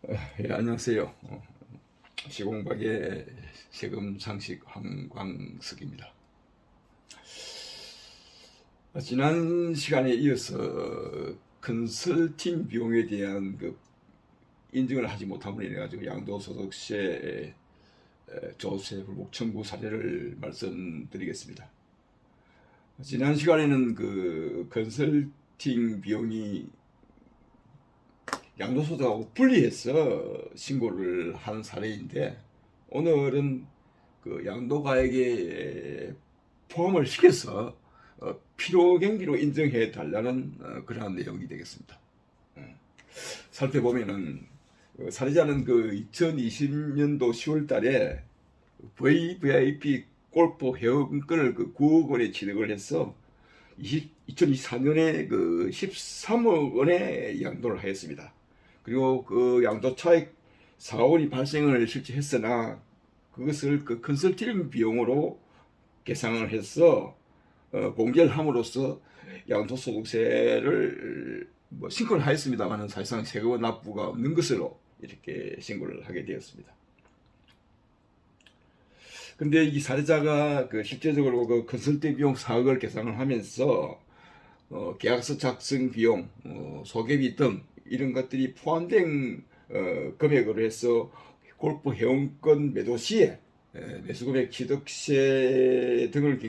예, 안녕하세요. 시공박의 세금 상식 황광석입니다. 지난 시간에 이어서 컨설팅 비용에 대한 인증을 하지 못함으로 인해 가지고 양도소득세 조세 불복 청구 사례를 말씀드리겠습니다. 지난 시간에는 컨설팅 비용이 양도소득하고 분리해서 신고를 한 사례인데, 오늘은 양도가액에 포함을 시켜서 필요경비로 인정해 달라는 그러한 내용이 되겠습니다. 살펴보면은 사례자는 2020년도 10월 달에 VVIP 골프 회원권을 9억 원에 취득을 해서 2024년에 13억 원에 양도를 하였습니다. 그리고 양도 차익 4억 원이 발생을 실제 했으나 그것을 컨설팅 비용으로 계상을 해서 공제를 함으로써 양도소득세를 신고를 하였습니다만 사실상 세금 납부가 없는 것으로 이렇게 신고를 하게 되었습니다. 근데 이 사례자가 실제적으로 컨설팅 비용 4억을 계산을 하면서 계약서 작성 비용, 소개비 등 이런 것들이 포함된 금액으로 해서 골프 회원권 매도 시에 매수금액 취득세 등을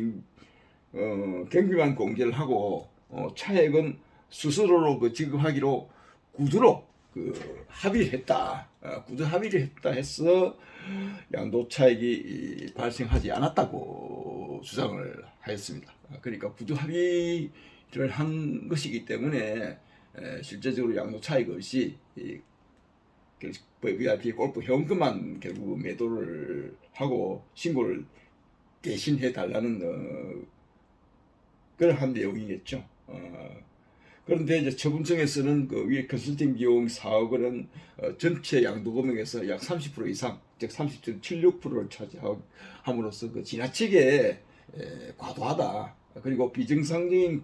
경비만 공제를 하고 차액은 수수료로 지급하기로 구두로 합의를 했다. 구두 합의를 했다 해서 양도 차익이 발생하지 않았다고 주장을 하였습니다. 그러니까 구두 합의를 한 것이기 때문에 실제적으로 양도 차익 없이 VIP 골프 회원권만 결국 매도를 하고 신고를 대신해 달라는 그러한 내용이겠죠. 그런데 이제 처분청에서는 위에 컨설팅 비용 4억 원은 전체 양도 금액에서 약 30% 이상, 즉 30.76%를 차지함으로써 지나치게 과도하다. 그리고 비정상적인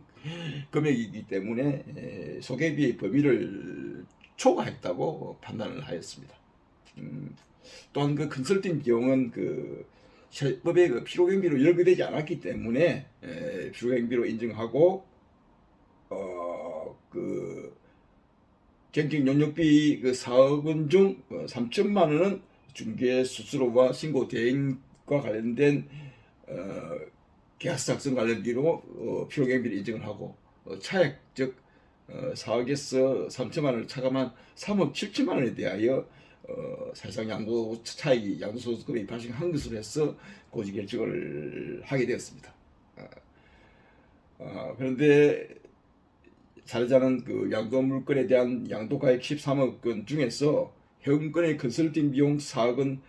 금액이기 때문에 소개비의 범위를 초과했다고 판단을 하였습니다. 또한 컨설팅 비용은 세법의 필요경비로 열거되지 않았기 때문에 필요경비로 인정하고 경직 용역비 4억 원 중 3천만 원은 중개 수수료와 신고 대행과 관련된 계약서 작성 관련비로 필요경비를 인정을 하고 차액 즉 4억에서 3천만 원을 차감한 3억 7천만 원에 대하여 사실상 양도 차익이 양도소득금이 발생한 것으로 해서 고지 결정을 하게 되었습니다. 그런데 사례자는 양도 물건에 대한 양도가액 13억 원 중에서 회원권의 컨설팅 비용 4억은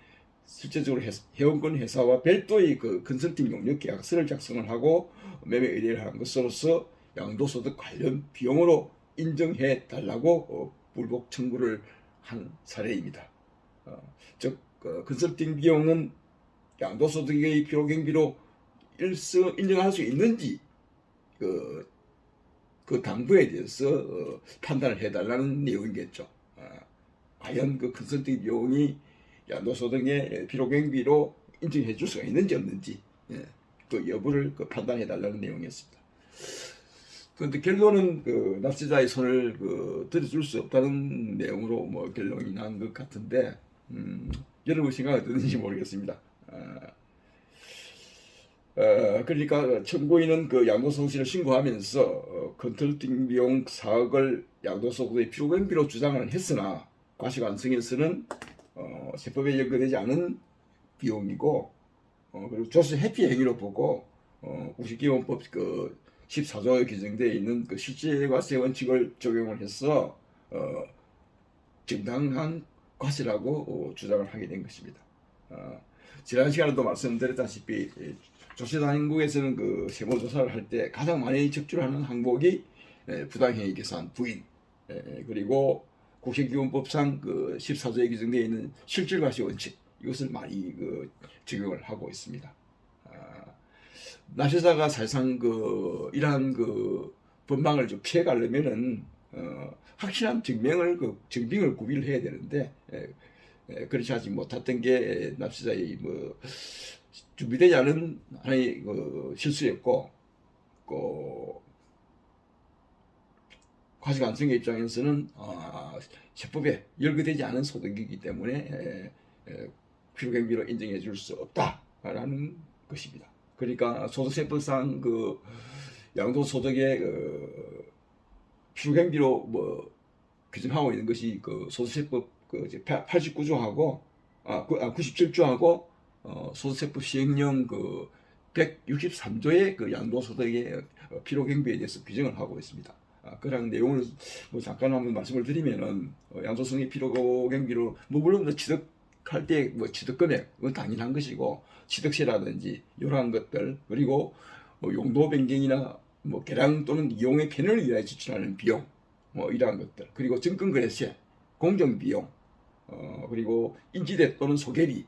실제적으로 회원권 회사와 별도의 컨설팅 용역 계약서를 작성을 하고 매매 의뢰를 한 것으로서 양도소득 관련 비용으로 인정해 달라고 불복 청구를 한 사례입니다. 즉 컨설팅 비용은 양도소득의 필요경비로 인정할 수 있는지 그 당부에 대해서 판단을 해달라는 내용이겠죠. 과연 컨설팅 비용이 양도소득의 필요경비로 인정해 줄 수가 있는지 없는지 그 여부를 판단해 달라는 내용이었습니다. 그런데 결론은 납세자의 손을 들어줄 수 없다는 내용으로 결론이 난 것 같은데 여러분 생각 어떤지 모르겠습니다. 그러니까 청구인은 양도소득세를 신고하면서 컨설팅 비용 4억을 양도소득의 필요경비로 주장을 했으나 과시관청에서는 세법에 연결되지 않은 비용이고 그리고 조세 회피 행위로 보고 국식기본법 14조에 규정되어 있는 실질과세 원칙을 적용을 해서 정당한 과세라고 주장을 하게 된 것입니다. 지난 시간에도 말씀드렸다시피 조세단행국에서는 세무조사를 할 때 가장 많이 적출하는 항목이 부당행위 계산 부인, 그리고 국세기본법상 14조에 규정되어 있는 실질과세 원칙, 이것을 많이 적용을 하고 있습니다. 납세자가 사실상 이러한 법망을 좀 피해가려면은 확실한 증빙을 구비를 해야 되는데 그렇지 하지 못했던 게 납치자의 뭐 준비되지 않은 하나의 실수였고, 과세관청의 입장에서는 세법에 열거되지 않은 소득이기 때문에 필요경비로 인정해 줄 수 없다라는 것입니다. 그러니까 소득세법상 양도소득의 필요경비로 뭐 규정하고 있는 것이 소득세법 89조하고 97조하고 소득세법 시행령 163조의 양도소득의 필요경비에 대해서 규정을 하고 있습니다. 그런 내용을 뭐 잠깐 한번 말씀을 드리면은 양도성의 필요경비로 뭐 물론 취득할 때 뭐 취득금액 그건 당연한 것이고 취득세라든지 이러한 것들 그리고 용도 변경이나 뭐 개량 또는 이용의 편의를 위하여 지출하는 비용 뭐 이러한 것들 그리고 증권거래세 공정비용 그리고 인지대 또는 소개비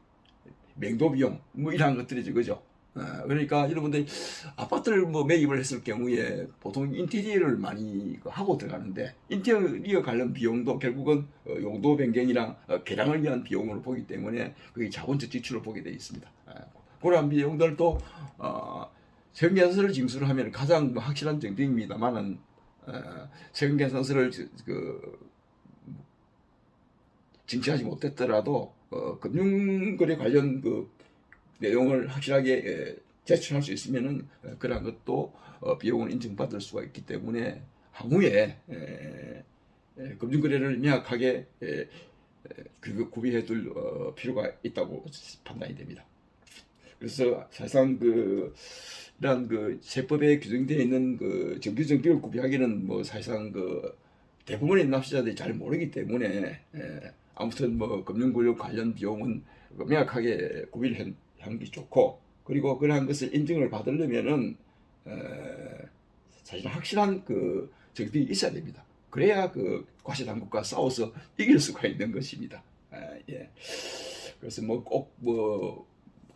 맹도비용 뭐 이러한 것들이죠, 그죠? 그러니까 여러분들 아파트를 뭐 매입을 했을 경우에 보통 인테리어를 많이 하고 들어가는데 인테리어 관련 비용도 결국은 용도 변경이나 개량을 위한 비용으로 보기 때문에 그게 자본적 지출을 보게 되어 있습니다. 그러한 비용들도 세금계산서를 징수를 하면 가장 확실한 증빙입니다만은 세금계산서를 징수하지 못했더라도 금융거래 관련 내용을 확실하게 제출할 수 있으면은 그러한 것도 비용을 인정받을 수가 있기 때문에 향후에 금융거래를 명확하게 구비해둘 필요가 있다고 판단이 됩니다. 그래서 사실상 이러한 세법에 규정되어 있는 정규정비를 구비하기는 뭐 사실상 대부분의 납세자들이 잘 모르기 때문에 아무튼 뭐 금융구역 관련 비용은 명확하게 구비를 하는 게 좋고 그리고 그러한 것을 인증을 받으려면은 사실 확실한 정비가 있어야 됩니다. 그래야 과세당국과 싸워서 이길 수가 있는 것입니다. 예. 그래서 뭐 꼭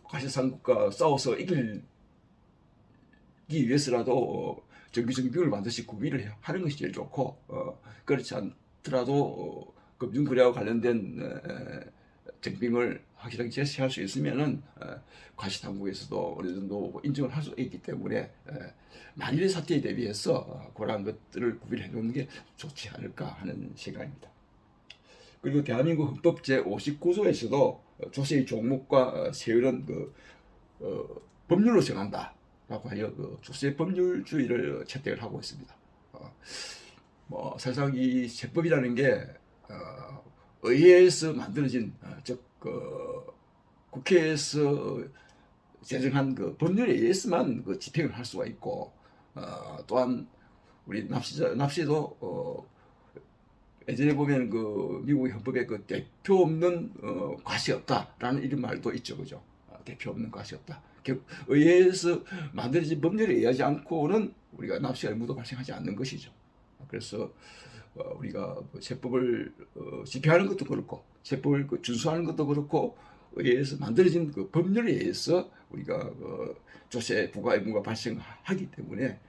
과세당국과 싸워서 이기기 위해서라도 정규정비를 반드시 구비를 하는 것이 제일 좋고 그렇지 않더라도 금융거래와 관련된 정빙을 확실하게 제시할 수 있으면은 과세당국에서도 어느 정도 인정을 할 수 있기 때문에 만일의 사태에 대비해서 그러한 것들을 구비를 해놓는 게 좋지 않을까 하는 생각입니다. 그리고 대한민국 헌법 제59조에서도 조세의 종목과 세율은 법률로 정한다라고 하여 조세 법률주의를 채택을 하고 있습니다. 뭐 사실상 이 세법이라는 게 의회에서 만들어진 즉 국회에서 제정한 법률에 의해서만 집행을 할 수가 있고 또한 우리 납세도 예전에 보면 미국의 헌법에 대표 없는 과세 없다라는 이런 말도 있죠, 그죠? 대표 없는 과세 없다. 의회에서 만들어진 법률에 의하지 않고는 우리가 납세 의무도 발생하지 않는 것이죠. 그래서 우리가 세법을 집행하는 것도 그렇고 세법을 준수하는 것도 그렇고 의회에서 만들어진 법률에 의해서 우리가 조세 부과 의무가 발생하기 때문에